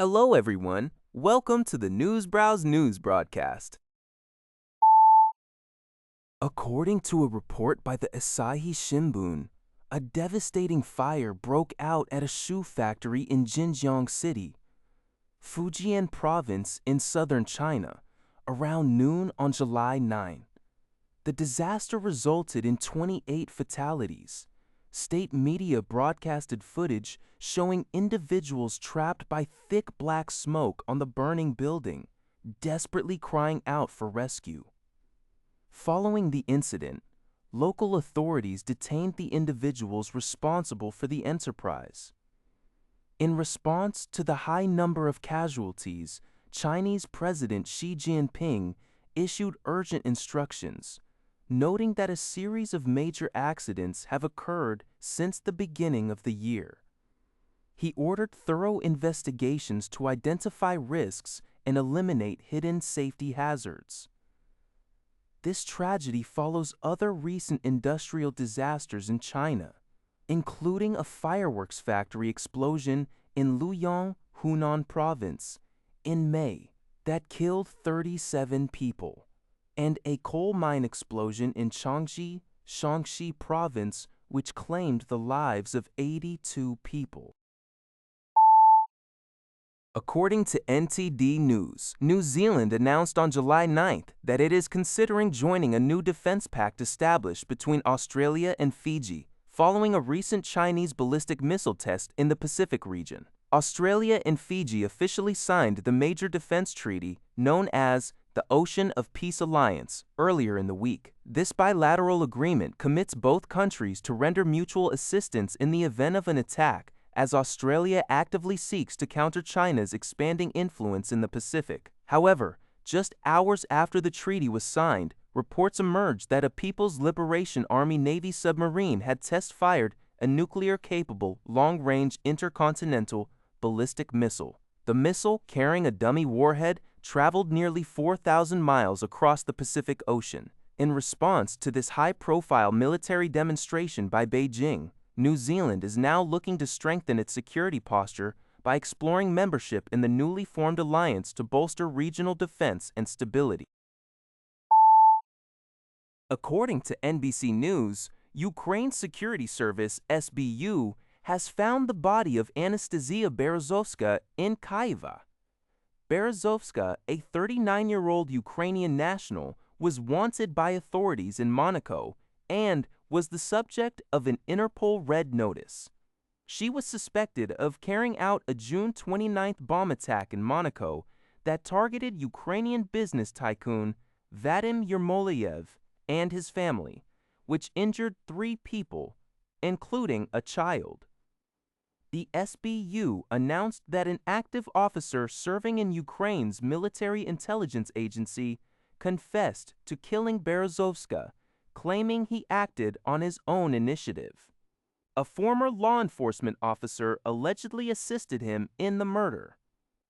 Hello, everyone. Welcome to the Newsbrowse News broadcast. According to a report by the Asahi Shimbun, a devastating fire broke out at a shoe factory in Xinjiang City, Fujian province in southern China, around noon on July 9. The disaster resulted in 28 fatalities. State media broadcasted footage showing individuals trapped by thick black smoke on the burning building, desperately crying out for rescue. Following the incident, local authorities detained the individuals responsible for the enterprise. In response to the high number of casualties, Chinese President Xi Jinping issued urgent instructions, noting that a series of major accidents have occurred since the beginning of the year. He ordered thorough investigations to identify risks and eliminate hidden safety hazards. This tragedy follows other recent industrial disasters in China, including a fireworks factory explosion in Luoyang, Hunan Province, in May that killed 37 people, and a coal mine explosion in Changji, Shaanxi Province, which claimed the lives of 82 people. According to NTD News, New Zealand announced on July 9th that it is considering joining a new defense pact established between Australia and Fiji, following a recent Chinese ballistic missile test in the Pacific region. Australia and Fiji officially signed the major defense treaty known as the Ocean of Peace Alliance earlier in the week. This bilateral agreement commits both countries to render mutual assistance in the event of an attack, as Australia actively seeks to counter China's expanding influence in the Pacific. However, just hours after the treaty was signed, reports emerged that a People's Liberation Army Navy submarine had test-fired a nuclear-capable, long-range intercontinental ballistic missile. The missile, carrying a dummy warhead, traveled nearly 4,000 miles across the Pacific Ocean. In response to this high-profile military demonstration by Beijing, New Zealand is now looking to strengthen its security posture by exploring membership in the newly formed alliance to bolster regional defense and stability. According to NBC News, Ukraine's security service, SBU, has found the body of Anastasiia Berezovska in Kyiv. Berezovska, a 39-year-old Ukrainian national, was wanted by authorities in Monaco and was the subject of an Interpol Red Notice. She was suspected of carrying out a June 29th bomb attack in Monaco that targeted Ukrainian business tycoon Vadim Yermoliev and his family, which injured 3 people, including a child. The SBU announced that an active officer serving in Ukraine's military intelligence agency confessed to killing Berezovska, claiming he acted on his own initiative. A former law enforcement officer allegedly assisted him in the murder.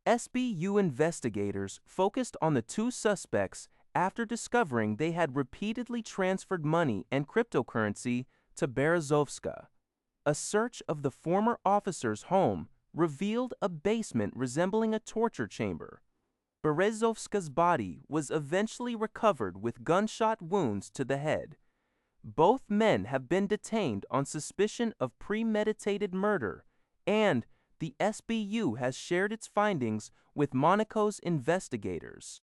SBU investigators focused on the 2 suspects after discovering they had repeatedly transferred money and cryptocurrency to Berezovska. A search of the former officer's home revealed a basement resembling a torture chamber. Berezovska's body was eventually recovered with gunshot wounds to the head. Both men have been detained on suspicion of premeditated murder, and the SBU has shared its findings with Monaco's investigators.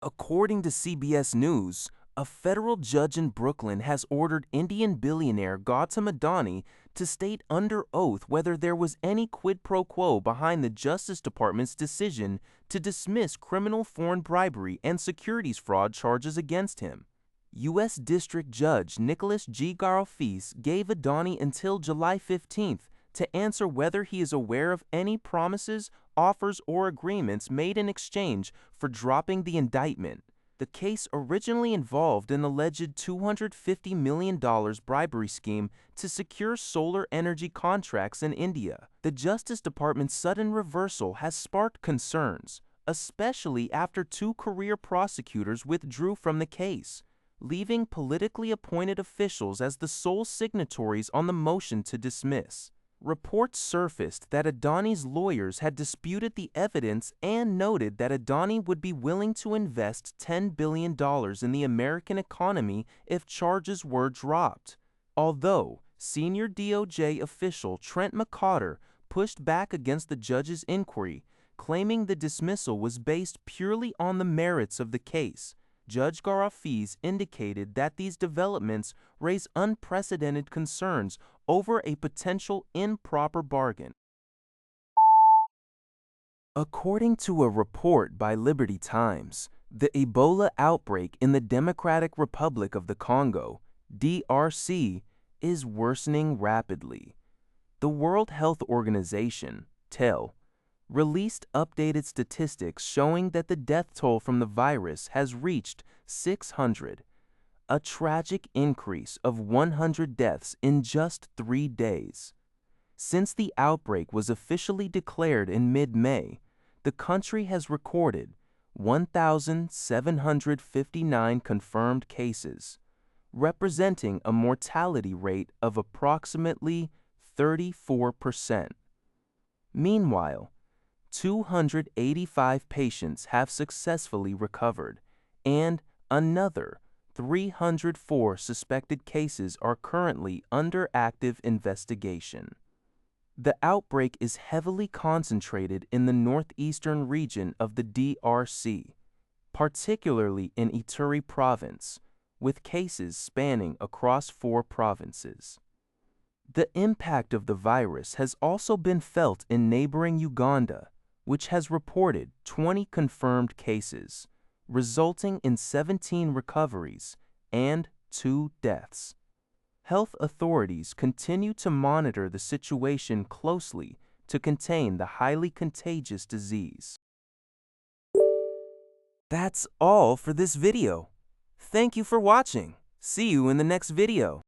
According to CBS News, a federal judge in Brooklyn has ordered Indian billionaire Gautam Adani to state under oath whether there was any quid pro quo behind the Justice Department's decision to dismiss criminal foreign bribery and securities fraud charges against him. U.S. District Judge Nicholas G. Garofis gave Adani until July 15th to answer whether he is aware of any promises, offers, or agreements made in exchange for dropping the indictment. The case originally involved an alleged $250 million bribery scheme to secure solar energy contracts in India. The Justice Department's sudden reversal has sparked concerns, especially after 2 career prosecutors withdrew from the case, leaving politically appointed officials as the sole signatories on the motion to dismiss. reports surfaced that Adani's lawyers had disputed the evidence and noted that Adani would be willing to invest $10 billion in the American economy if charges were dropped. Although senior DOJ official Trent McCotter pushed back against the judge's inquiry, claiming the dismissal was based purely on the merits of the case, Judge Gautam indicated that these developments raise unprecedented concerns over a potential improper bargain. According to a report by Liberty Times, the Ebola outbreak in the Democratic Republic of the Congo, DRC, is worsening rapidly. The World Health Organization, TEL, released updated statistics showing that the death toll from the virus has reached 600, a tragic increase of 100 deaths in just 3 days. Since the outbreak was officially declared in mid-May, the country has recorded 1,759 confirmed cases, representing a mortality rate of approximately 34%. Meanwhile, 285 patients have successfully recovered, and another 304 suspected cases are currently under active investigation. The outbreak is heavily concentrated in the northeastern region of the DRC, particularly in Ituri province, with cases spanning across 4 provinces. The impact of the virus has also been felt in neighboring Uganda, which has reported 20 confirmed cases, resulting in 17 recoveries and 2 deaths. Health authorities continue to monitor the situation closely to contain the highly contagious disease. That's all for this video. Thank you for watching. See you in the next video.